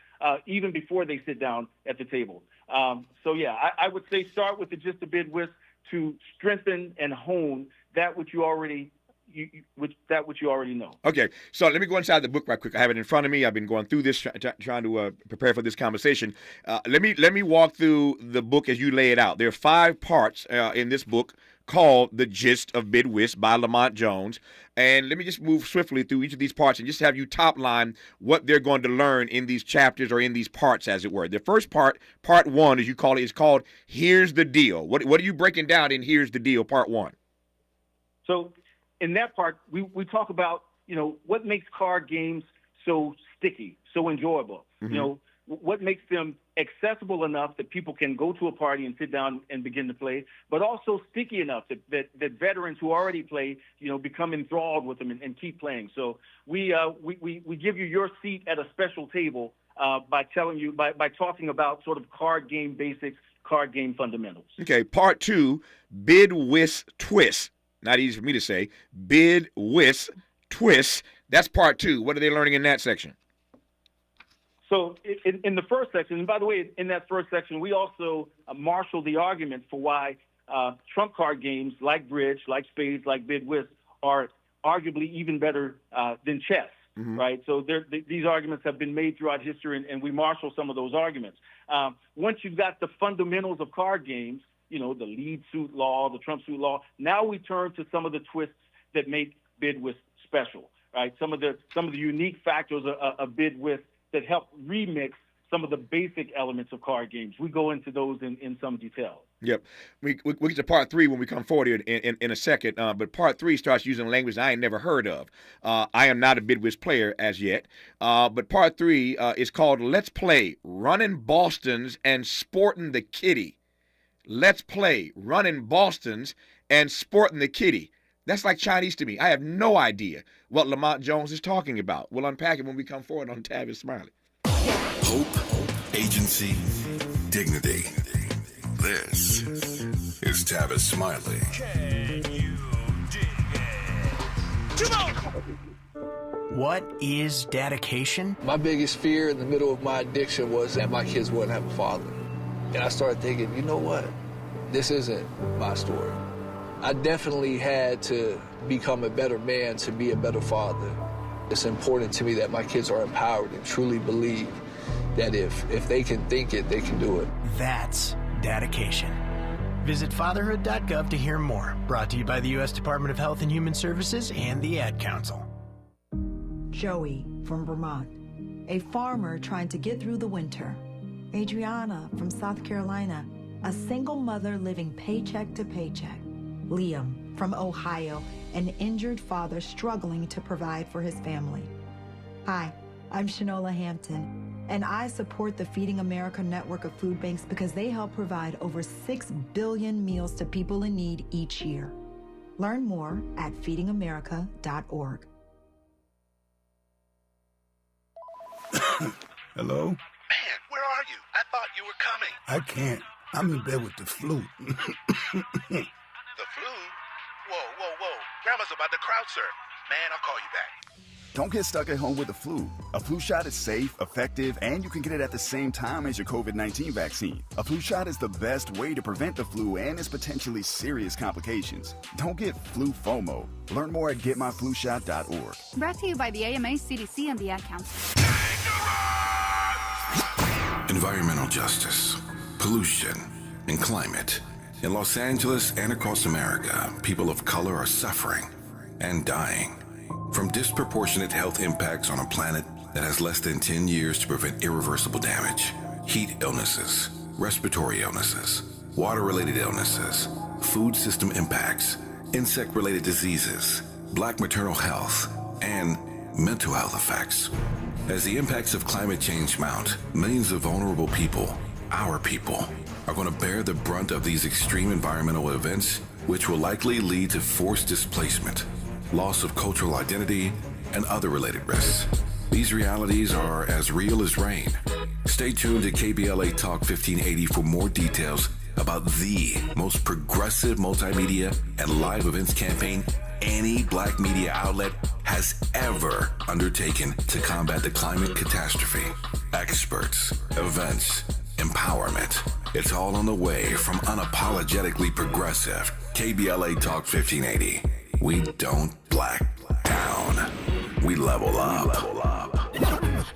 even before they sit down at the table. I would say start with the Just a Bid Whist to strengthen and hone that which you already know. Okay, so let me go inside the book right quick. I have it in front of me. I've been going through this, trying to prepare for this conversation. Let me walk through the book as you lay it out. There are 5 parts in this book called The Gist of Bid Whist by Lamont Jones. And let me just move swiftly through each of these parts and just have you top line what they're going to learn in these chapters or in these parts, as it were. The first part 1, as you call it, is called Here's the Deal. What are you breaking down in Here's the Deal, part 1? So in that part, we talk about, what makes card games so sticky, so enjoyable. What makes them accessible enough that people can go to a party and sit down and begin to play, but also sticky enough that veterans who already play, become enthralled with them and keep playing. So we give you your seat at a special table by talking about sort of card game basics, card game fundamentals. Okay, part 2, Bid Whist Twist. Not easy for me to say. Bid Whist Twist. That's part 2. What are they learning in that section? So in the first section, and by the way, in that first section, we also marshal the argument for why trump card games like bridge, like spades, like bid whist are arguably even better than chess, right? So these arguments have been made throughout history, and we marshal some of those arguments. Once you've got the fundamentals of card games, the lead suit law, the trump suit law, now we turn to some of the twists that make bid whist special, right? Some of the unique factors of bid whist that help remix some of the basic elements of card games. We go into those in some detail. Yep. We get to part 3 when we come forward here in a second, but part 3 starts using language I ain't never heard of. I am not a bid whist player as yet, but part 3 is called Let's Play, Running Bostons and Sporting the Kitty. Let's Play, Running Bostons and Sporting the Kitty. That's like Chinese to me. I have no idea what Lamont Jones is talking about. We'll unpack it when we come forward on Tavis Smiley. Hope, agency, dignity. This is Tavis Smiley. Can you dig it? Come on! What is dedication? My biggest fear in the middle of my addiction was that my kids wouldn't have a father. And I started thinking, you know what? This isn't my story. I definitely had to become a better man to be a better father. It's important to me that my kids are empowered and truly believe that if they can think it, they can do it. That's dedication. Visit fatherhood.gov to hear more. Brought to you by the U.S. Department of Health and Human Services and the Ad Council. Joey from Vermont, a farmer trying to get through the winter. Adriana from South Carolina, a single mother living paycheck to paycheck. Liam from Ohio, an injured father struggling to provide for his family. Hi, I'm Shanola Hampton, and I support the Feeding America network of food banks because they help provide over 6 billion meals to people in need each year. Learn more at feedingamerica.org. Hello? Man, where are you? I thought you were coming. I can't. I'm in bed with the flu. The flu? Whoa. Grandma's about to crowd surf. Man, I'll call you back. Don't get stuck at home with the flu. A flu shot is safe, effective, and you can get it at the same time as your COVID-19 vaccine. A flu shot is the best way to prevent the flu and its potentially serious complications. Don't get flu FOMO. Learn more at getmyflushot.org. Brought to you by the AMA, CDC, and the Ad Council. Environmental justice, pollution, and climate. In Los Angeles and across America, people of color are suffering and dying from disproportionate health impacts on a planet that has less than 10 years to prevent irreversible damage. Heat illnesses, respiratory illnesses, water-related illnesses, food system impacts, insect-related diseases, black maternal health, and mental health effects. As the impacts of climate change mount, millions of vulnerable people, our people, are going to bear the brunt of these extreme environmental events, which will likely lead to forced displacement, loss of cultural identity, and other related risks. These realities are as real as rain. Stay tuned to KBLA Talk 1580 for more details about the most progressive multimedia and live events campaign any black media outlet has ever undertaken to combat the climate catastrophe. Experts, events, empowerment. It's all on the way from unapologetically progressive KBLA Talk 1580. We don't black down. We level up. Level up,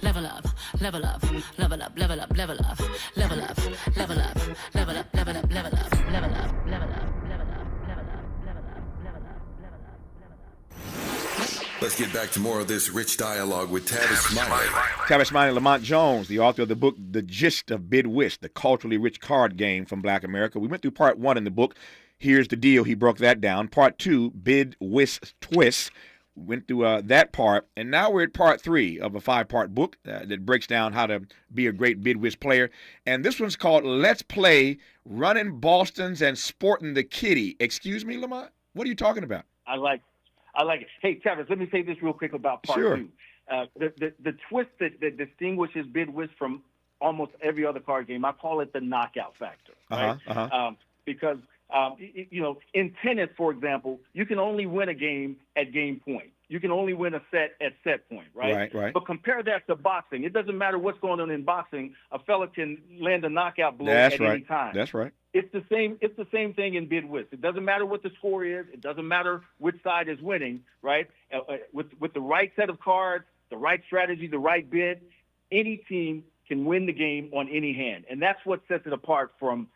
level up, level up, level up, level up, level up, level up, level up, level up, level up, level up, level up, level up. Let's get back to more of this rich dialogue with Tavis Smiley. Tavis Smiley, Lamont Jones, the author of the book, The Gist of Bid Whist, the culturally rich card game from Black America. We went through part 1 in the book. Here's the deal. He broke that down. Part 2, Bid Whist Twist. We went through that part. And now we're at part 3 of a 5-part book that breaks down how to be a great bid whist player. And this one's called Let's Play Running Boston's and Sporting the Kitty. Excuse me, Lamont? What are you talking about? I like it. Hey, Tavis, let me say this real quick about part 2. The twist that distinguishes bid whist from almost every other card game, I call it the knockout factor. Right? Because in tennis, for example, you can only win a game at game point. You can only win a set at set point, right? Right. But compare that to boxing. It doesn't matter what's going on in boxing. A fella can land a knockout blow at any time. That's right. It's the same thing in bid whist. It doesn't matter what the score is. It doesn't matter which side is winning, right? With the right set of cards, the right strategy, the right bid, any team can win the game on any hand, and that's what sets it apart from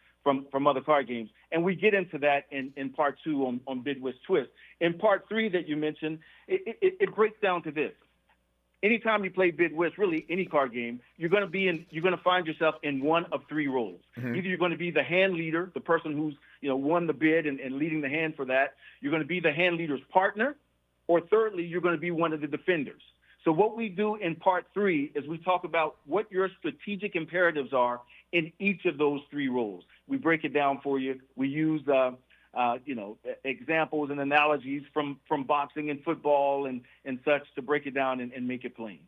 other card games. And we get into that in part 2 on Bid Whist Twist. In part 3 that you mentioned, it breaks down to this. Anytime you play Bid Whist, really any card game, you're going to find yourself in one of 3 roles. Mm-hmm. Either you're going to be the hand leader, the person who's won the bid and leading the hand for that. You're going to be the hand leader's partner, or thirdly, you're going to be one of the defenders. So what we do in part 3 is we talk about what your strategic imperatives are in each of those 3 roles. We break it down for you. We use examples and analogies from boxing and football and such to break it down and make it plain.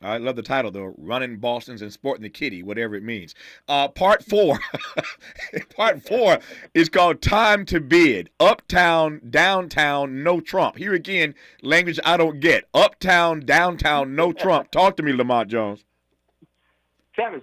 I love the title, though, Running Boston's and Sporting the Kitty, whatever it means. Part 4 is called Time to Bid. Uptown, downtown, no Trump. Here again, language I don't get. Uptown, downtown, no Trump. Talk to me, Lamont Jones. Tavis,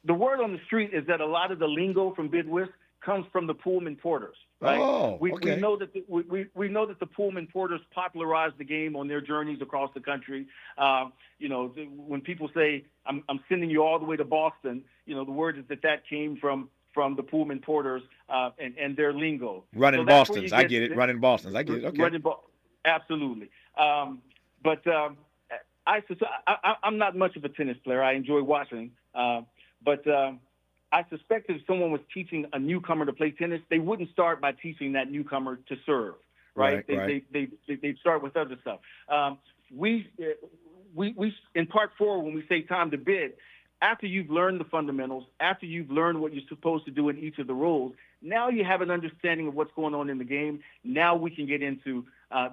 the word on the street is that a lot of the lingo from Bid Whist comes from the Pullman Porters, right? Oh, okay. We know that we know that the Pullman Porters popularized the game on their journeys across the country. When people say I'm sending you all the way to Boston, the word is that came from from the Pullman Porters and their lingo. Running So that's where Boston's. you I get get it. Running Boston's. I get it. Okay. Absolutely. But I'm not much of a tennis player. I enjoy watching. But I suspect if someone was teaching a newcomer to play tennis, they wouldn't start by teaching that newcomer to serve, right? They'd start with other stuff. We in part 4, when we say time to bid, after you've learned the fundamentals, after you've learned what you're supposed to do in each of the roles, now you have an understanding of what's going on in the game. Now we can get into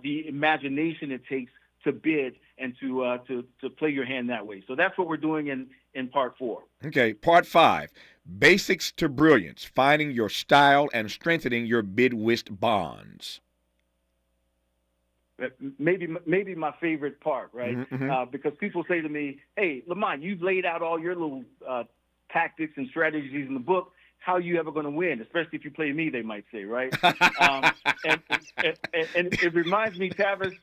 the imagination it takes to bid and to play your hand that way. So that's what we're doing in part 4. Okay, part 5, basics to brilliance, finding your style and strengthening your bid whist bonds. Maybe my favorite part, right? Because people say to me, hey, Lamont, you've laid out all your little tactics and strategies in the book. How are you ever going to win? Especially if you play me, they might say, right? And it reminds me, Tavis,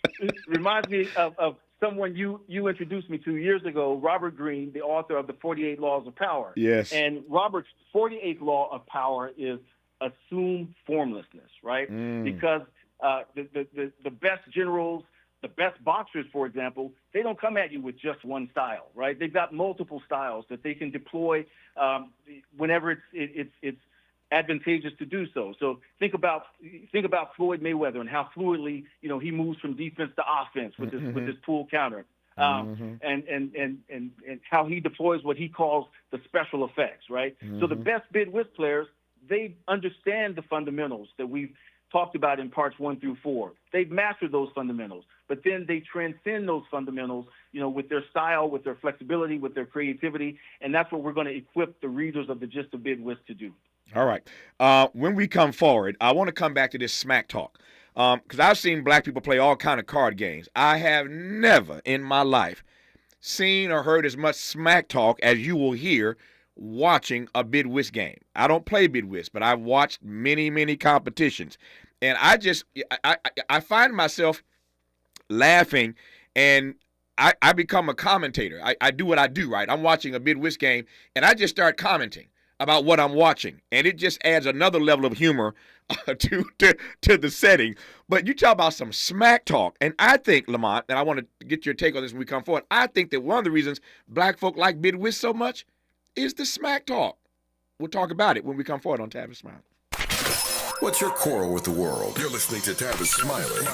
of someone you introduced me to years ago, Robert Greene, the author of the 48 Laws of Power. Yes. And Robert's 48th law of power is assume formlessness, right? Because the best generals, the best boxers, for example, they don't come at you with just one style, right? They've got multiple styles that they can deploy whenever it's advantageous to do so. So think about Floyd Mayweather and how fluidly he moves from defense to offense with this pull counter, and how he deploys what he calls the special effects, right? So the best bid whist players, they understand the fundamentals that we've talked about in parts 1 through 4. They've mastered those fundamentals, but then they transcend those fundamentals, with their style, with their flexibility, with their creativity, and that's what we're going to equip the readers of the Gist of Bid Whist to do. All right. When we come forward, I want to come back to this smack talk, because I've seen black people play all kind of card games. I have never in my life seen or heard as much smack talk as you will hear watching a bid whist game. I don't play bid whist, but I've watched many, many competitions. And I find myself laughing, and I become a commentator. I do what I do, right? I'm watching a bid whist game, and I just start commenting about what I'm watching. And it just adds another level of humor to the setting. But you talk about some smack talk, and I think, Lamont, and I want to get your take on this when we come forward, I think that one of the reasons black folk like bid whist so much is the smack talk. We'll talk about it when we come forward on Tavis Smiley. What's your quarrel with the world? You're listening to Tavis Smiley.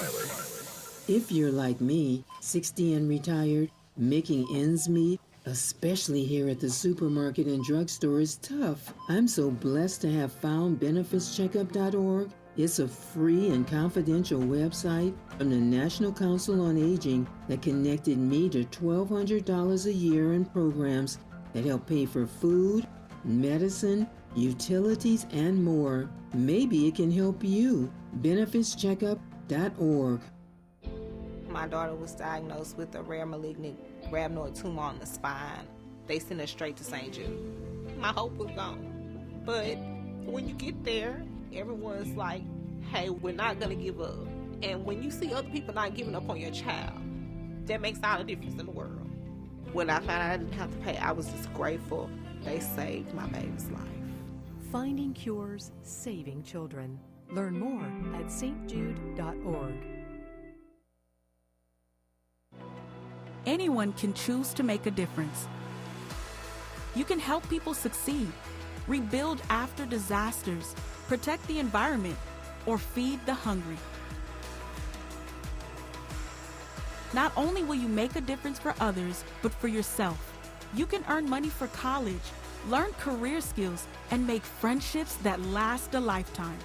If you're like me, 60 and retired, making ends meet, especially here at the supermarket and drugstore, is tough. I'm so blessed to have found benefitscheckup.org. It's a free and confidential website from the National Council on Aging that connected me to $1,200 a year in programs that help pay for food, medicine, utilities, and more. Maybe it can help you. benefitscheckup.org. My daughter was diagnosed with a rare malignant rhabdoid tumor on the spine. They sent her straight to St. Jude. My hope was gone. But when you get there, everyone's like, hey, we're not going to give up. And when you see other people not giving up on your child, that makes all the difference in the world. When I found out I didn't have to pay, I was just grateful. They saved my baby's life. Finding cures, saving children. Learn more at stjude.org. Anyone can choose to make a difference. You can help people succeed, rebuild after disasters, protect the environment, or feed the hungry. Not only will you make a difference for others, but for yourself. You can earn money for college, learn career skills, and make friendships that last a lifetime.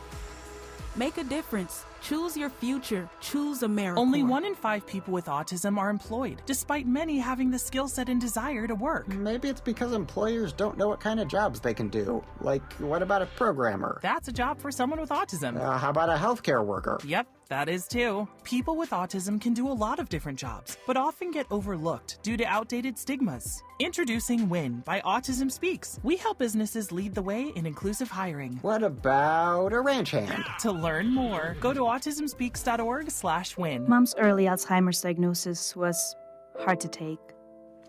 Make a difference. Choose your future. Choose AmeriCorps. Only 1 in 5 people with autism are employed, despite many having the skill set and desire to work. Maybe it's because employers don't know what kind of jobs they can do. Like, what about a programmer? That's a job for someone with autism. How about a healthcare worker? Yep, that is too. People with autism can do a lot of different jobs, but often get overlooked due to outdated stigmas. Introducing WIN by Autism Speaks. We help businesses lead the way in inclusive hiring. What about a ranch hand? To learn more, go to autismspeaks.org/win. Mom's early Alzheimer's diagnosis was hard to take.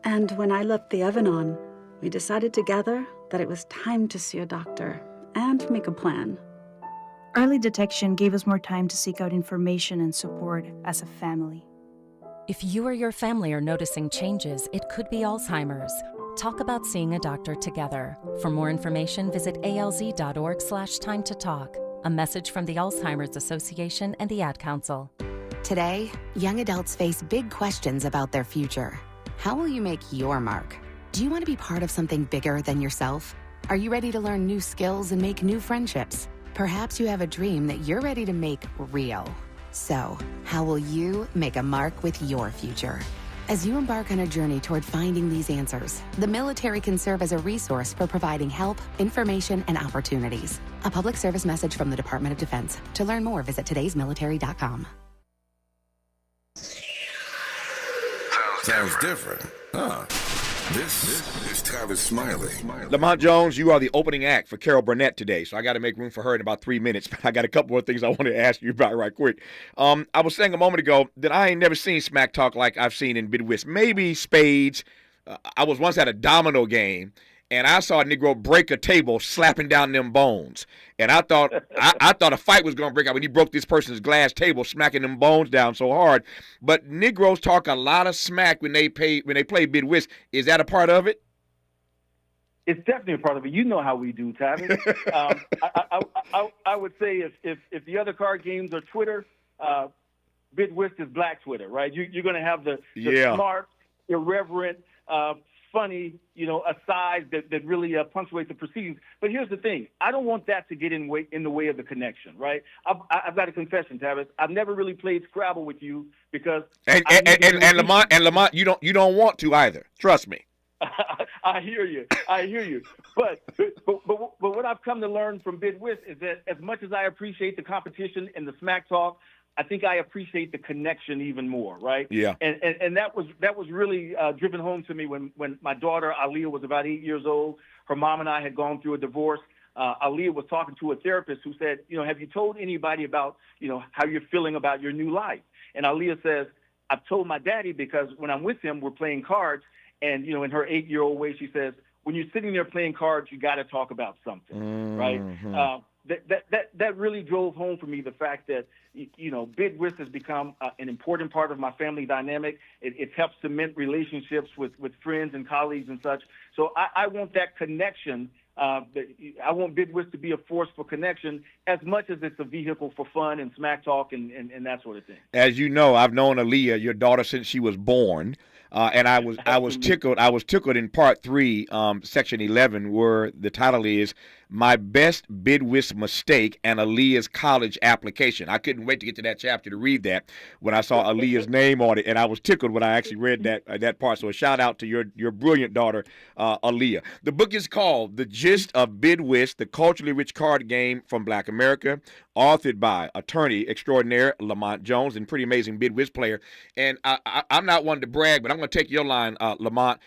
And when I left the oven on, we decided together that it was time to see a doctor. and make a plan. Early detection gave us more time to seek out information and support as a family. If you or your family are noticing changes, it could be Alzheimer's. Talk about seeing a doctor together. For more information, visit alz.org/time to talk. A message from the Alzheimer's Association and the Ad Council. Today, young adults face big questions about their future. How will you make your mark? Do you want to be part of something bigger than yourself? Are you ready to learn new skills and make new friendships? Perhaps you have a dream that you're ready to make real. So, how will you make a mark with your future? As you embark on a journey toward finding these answers, the military can serve as a resource for providing help, information, and opportunities. A public service message from the Department of Defense. To learn more, visit today'smilitary.com. Sounds different, huh? This is Tavis Smiley. Lamont Jones, you are the opening act for Carol Burnett today, so I got to make room for her in about 3 minutes. But I got a couple more things I want to ask you about right quick. I was saying a moment ago that I ain't never seen smack talk like I've seen in Midwest. Maybe spades. I was once at a domino game, and I saw a Negro break a table slapping down them bones. And I thought I thought a fight was going to break out when he broke this person's glass table, smacking them bones down so hard. But Negroes talk a lot of smack when they play Midwest. Is that a part of it? It's definitely a part of it. You know how we do, Tavis. I would say if the other card games are Twitter, Midwest is Black Twitter, right? You're going to have the smart, irreverent, funny, asides that really punctuate the proceedings. But here's the thing. I don't want that to get in the way of the connection, right? I've got a confession, Tavis. I've never really played Scrabble with you because and Lamont, you don't want to either. Trust me. I hear you. But what I've come to learn from Midwest is that as much as I appreciate the competition and the smack talk, I think I appreciate the connection even more, right? Yeah. And that was really driven home to me when my daughter Aaliyah was about 8 years old. Her mom and I had gone through a divorce. Aaliyah was talking to a therapist who said, have you told anybody about, how you're feeling about your new life? And Aaliyah says, I've told my daddy because when I'm with him, we're playing cards. And, in her 8-year-old way, she says, when you're sitting there playing cards, you got to talk about something, right? That really drove home for me the fact that, Midwest has become an important part of my family dynamic. It's helped cement relationships with friends and colleagues and such. So I want that connection. I want Midwest to be a force for connection as much as it's a vehicle for fun and smack talk and that sort of thing. As you know, I've known Aaliyah, your daughter, since she was born. And I was tickled in part 3, section 11, where the title is My Best Midwest Mistake and Aaliyah's College Application. I couldn't wait to get to that chapter to read that when I saw Aaliyah's name on it, and I was tickled when I actually read that part. So a shout out to your brilliant daughter, Aaliyah. The book is called The Gist of Midwest, the Culturally Rich Card Game from Black America, authored by attorney extraordinaire Lamont Jones, and pretty amazing Midwest player. And I'm not one to brag, but I'm going to take your line, Lamont.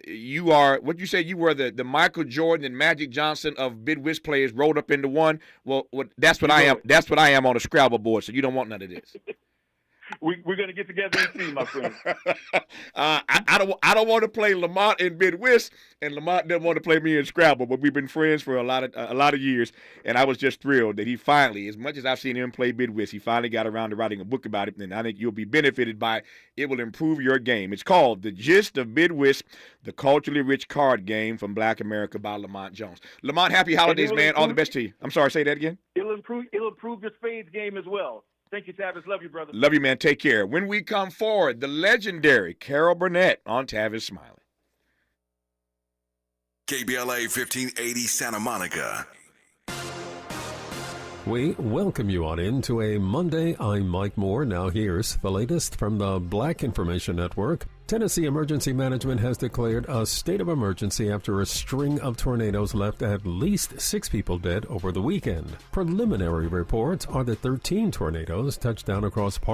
You are, what you say, you were the Michael Jordan and Magic Johnson of Midwest players rolled up into one. Well, that's what I am. That's what I am on a Scrabble board, so you don't want none of this. We're going to get together and see, my friend. I don't want to play Lamont in Midwest, and Lamont doesn't want to play me in Scrabble. But we've been friends for a lot of years, and I was just thrilled that he finally, as much as I've seen him play Midwest, he finally got around to writing a book about it. And I think you'll be benefited by it. It will improve your game. It's called The Gist of Midwest, the Culturally Rich Card Game from Black America by Lamont Jones. Lamont, happy holidays, man. All the best to you. I'm sorry, say that again. It'll improve your spades game as well. Thank you, Tavis. Love you, brother. Love you, man. Take care. When we come forward, the legendary Carol Burnett on Tavis Smiley. KBLA 1580 Santa Monica. We welcome you on into a Monday. I'm Mike Moore. Now here's the latest from the Black Information Network. Tennessee Emergency Management has declared a state of emergency after a string of tornadoes left at least 6 people dead over the weekend. Preliminary reports are that 13 tornadoes touched down across parts